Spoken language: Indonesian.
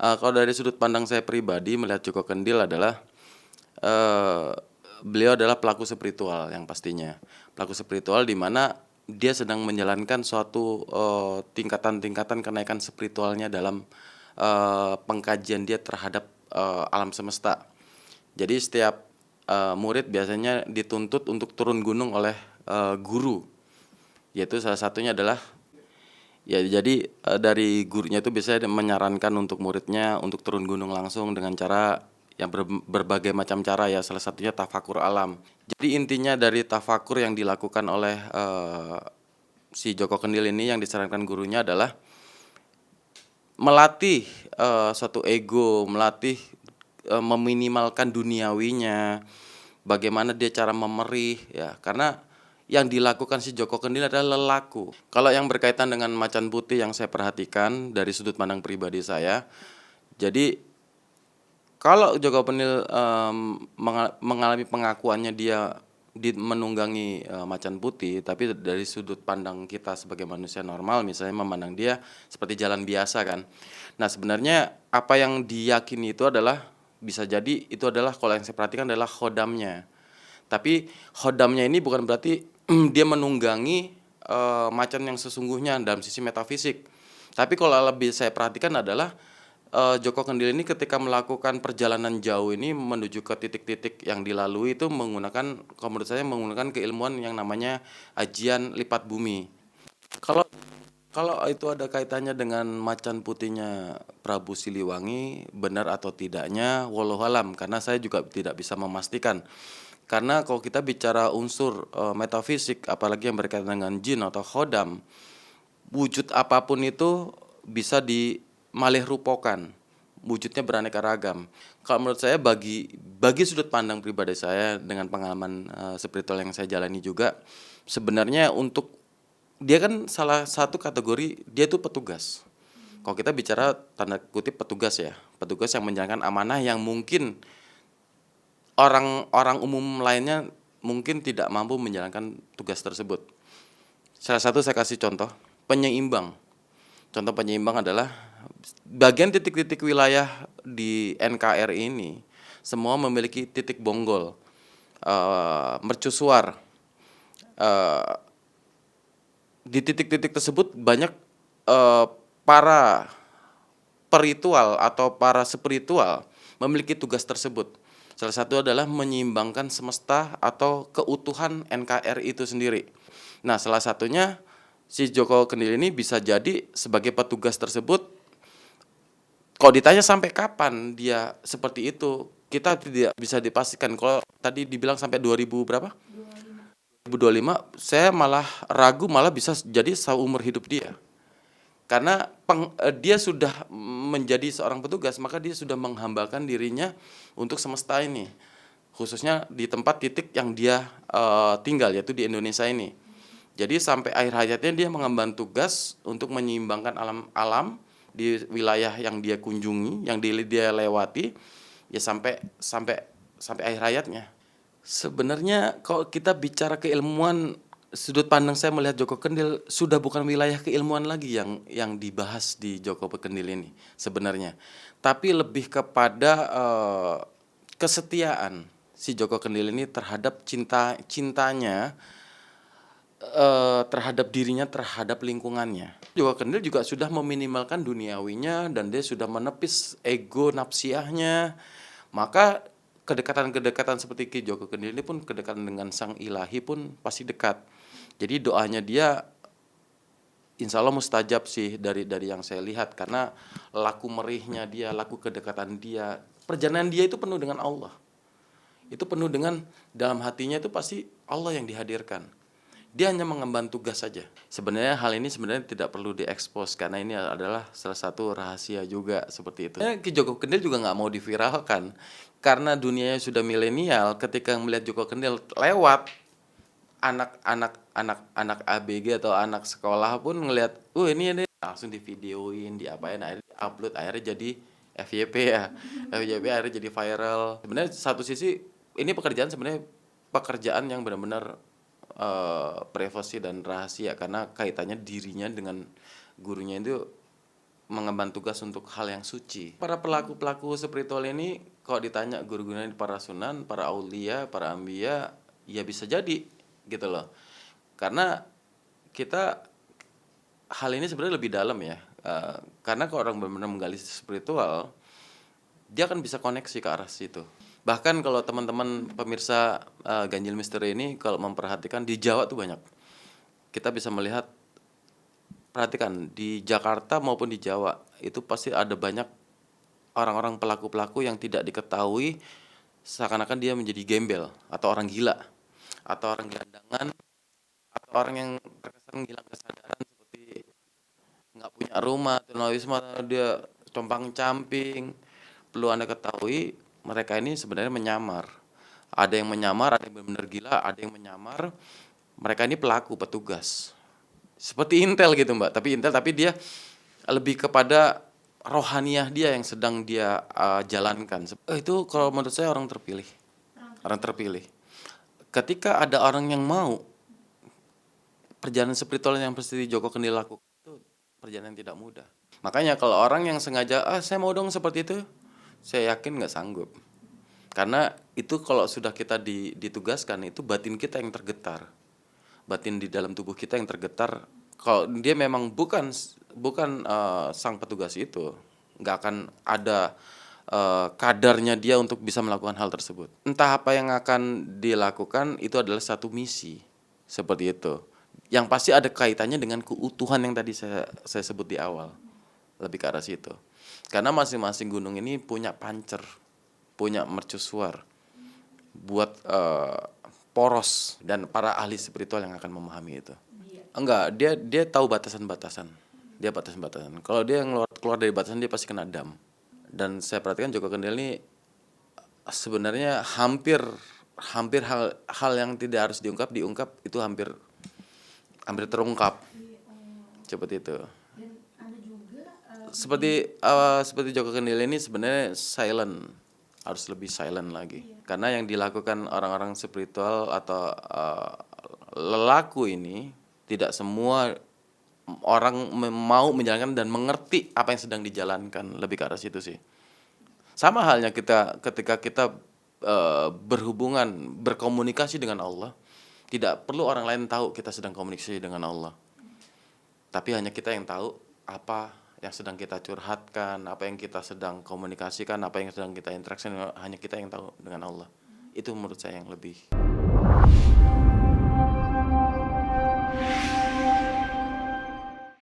Kalau dari sudut pandang saya pribadi melihat Joko Kendil adalah, eee, beliau adalah pelaku spiritual yang pastinya. Pelaku spiritual di mana dia sedang menjalankan suatu, tingkatan-tingkatan kenaikan spiritualnya dalam, pengkajian dia terhadap, alam semesta. Jadi setiap, murid biasanya dituntut untuk turun gunung oleh, guru, yaitu salah satunya adalah ya jadi, dari gurunya itu biasanya menyarankan untuk muridnya untuk turun gunung langsung dengan cara yang berbagai macam cara ya, salah satunya tafakur alam. Jadi intinya dari tafakur yang dilakukan oleh, si Joko Kendil ini yang disarankan gurunya adalah melatih, suatu ego, melatih, meminimalkan duniawinya, bagaimana dia cara memerih ya, karena yang dilakukan si Joko Kendil adalah lelaku. Kalau yang berkaitan dengan macan putih yang saya perhatikan dari sudut pandang pribadi saya, jadi kalau Joko Kendil, mengalami pengakuannya dia menunggangi, macan putih, tapi dari sudut pandang kita sebagai manusia normal misalnya memandang dia seperti jalan biasa kan. Nah sebenarnya apa yang diyakini itu adalah bisa jadi itu adalah kalau yang saya perhatikan adalah khodamnya. Tapi khodamnya ini bukan berarti dia menunggangi, macan yang sesungguhnya dalam sisi metafisik. Tapi kalau lebih saya perhatikan adalah, Joko Kendil ini ketika melakukan perjalanan jauh ini menuju ke titik-titik yang dilalui itu menggunakan kalau menurut saya menggunakan keilmuan yang namanya ajian lipat bumi. Kalau kalau itu ada kaitannya dengan macan putihnya Prabu Siliwangi, benar atau tidaknya wallahualam karena saya juga tidak bisa memastikan. Karena kalau kita bicara unsur, metafisik apalagi yang berkaitan dengan jin atau khodam, wujud apapun itu bisa dimalihrupakan, wujudnya beraneka ragam. Kalau menurut saya bagi sudut pandang pribadi saya dengan pengalaman, spiritual yang saya jalani juga, sebenarnya untuk dia kan salah satu kategori dia itu petugas. Kalau kita bicara tanda kutip petugas ya, petugas yang menjalankan amanah yang mungkin orang-orang umum lainnya mungkin tidak mampu menjalankan tugas tersebut. Salah satu saya kasih contoh, penyeimbang. Contoh penyeimbang adalah bagian titik-titik wilayah di NKRI ini semua memiliki titik bonggol, mercusuar. Eh, di titik-titik tersebut banyak, para peritual atau para spiritual memiliki tugas tersebut. Salah satu adalah menyeimbangkan semesta atau keutuhan NKRI itu sendiri. Nah, salah satunya si Joko Kendil ini bisa jadi sebagai petugas tersebut. Kalau ditanya sampai kapan dia seperti itu, kita tidak bisa dipastikan. Kalau tadi dibilang sampai 2000 berapa? 2025, saya malah ragu malah bisa jadi seumur hidup dia. Karena dia sudah menjadi seorang petugas, maka dia sudah menghambakan dirinya untuk semesta ini. Khususnya di tempat titik yang dia, tinggal yaitu di Indonesia ini. Jadi sampai akhir hayatnya dia mengemban tugas untuk menyeimbangkan alam-alam di wilayah yang dia kunjungi, yang dia lewati, ya sampai sampai sampai akhir hayatnya. Sebenarnya kalau kita bicara keilmuan, sudut pandang saya melihat Joko Kendil sudah bukan wilayah keilmuan lagi yang dibahas di Joko Kendil ini sebenarnya. Tapi lebih kepada, kesetiaan si Joko Kendil ini terhadap cintanya, terhadap dirinya, terhadap lingkungannya. Joko Kendil juga sudah meminimalkan duniawinya dan dia sudah menepis ego nafsiyahnya. Maka kedekatan-kedekatan seperti Ki Joko Kendil ini pun kedekatan dengan sang ilahi pun pasti dekat. Jadi doanya dia insya Allah mustajab sih dari yang saya lihat karena laku merihnya dia, laku kedekatan dia, perjalanan dia itu penuh dengan Allah. Itu penuh dengan dalam hatinya itu pasti Allah yang dihadirkan. Dia hanya mengemban tugas saja. Sebenarnya hal ini sebenarnya tidak perlu diekspos karena ini adalah salah satu rahasia juga seperti itu. Ki Joko Kendil juga nggak mau diviralkan karena dunianya sudah milenial. Ketika melihat Joko Kendil lewat, anak-anak ABG atau anak sekolah pun ngelihat, ini langsung divideoin, diapain, akhirnya upload, akhirnya jadi FYP ya. FYP akhirnya jadi viral. Sebenarnya satu sisi ini pekerjaan yang benar-benar, privasi dan rahasia karena kaitannya dirinya dengan gurunya itu mengemban tugas untuk hal yang suci. Para pelaku-pelaku spiritual ini kalau ditanya guru-gurunya para sunan, para aulia, para ambia, ya bisa jadi gitu loh. Karena kita hal ini sebenarnya lebih dalam ya. Karena kalau orang benar-benar menggali spiritual, dia akan bisa koneksi ke arah situ. Bahkan kalau teman-teman pemirsa Ganjil Misteri ini kalau memperhatikan di Jawa tuh banyak. Kita bisa melihat, perhatikan di Jakarta maupun di Jawa itu pasti ada banyak orang-orang pelaku-pelaku yang tidak diketahui, seakan-akan dia menjadi gembel atau orang gila atau orang gelandangan atau orang yang terkesan hilang kesadaran seperti nggak punya rumah, tunawisma, dia compang-camping. Perlu Anda ketahui, mereka ini sebenarnya menyamar. Ada yang menyamar, ada yang benar-benar gila, ada yang menyamar. Mereka ini pelaku, petugas. Seperti intel gitu, Mbak. Tapi dia lebih kepada rohaniah dia yang sedang dia jalankan. Itu kalau menurut saya orang terpilih. Orang terpilih. Ketika ada orang yang mau perjalanan spiritual yang seperti Joko Kendil lakukan, itu perjalanan yang tidak mudah. Makanya kalau orang yang sengaja, saya mau dong seperti itu, saya yakin nggak sanggup. Karena itu kalau sudah kita ditugaskan, itu batin kita yang tergetar. Batin di dalam tubuh kita yang tergetar. Kalau dia memang bukan sang petugas itu, nggak akan ada kadarnya dia untuk bisa melakukan hal tersebut. Entah apa yang akan dilakukan, itu adalah satu misi. Seperti itu. Yang pasti ada kaitannya dengan keutuhan yang tadi saya sebut di awal. Lebih ke arah situ. Karena masing-masing gunung ini punya pancer, punya mercusuar, buat poros, dan para ahli spiritual yang akan memahami itu. Enggak, dia tahu batasan-batasan. Dia batasan-batasan. Kalau dia keluar dari batasan, dia pasti kena dam. Dan saya perhatikan Joko Kendil ini sebenarnya hampir hal yang tidak harus diungkap itu hampir terungkap. Seperti itu. Seperti Joko Kendil ini sebenarnya silent, harus lebih silent lagi. Karena yang dilakukan orang-orang spiritual atau lelaku ini tidak semua orang mau menjalankan dan mengerti apa yang sedang dijalankan, lebih ke arah situ sih. Sama halnya ketika kita berhubungan, berkomunikasi dengan Allah, tidak perlu orang lain tahu kita sedang komunikasi dengan Allah. Tapi hanya kita yang tahu apa yang sedang kita curhatkan, apa yang kita sedang komunikasikan, apa yang sedang kita interaksi, hanya kita yang tahu dengan Allah. Itu menurut saya yang lebih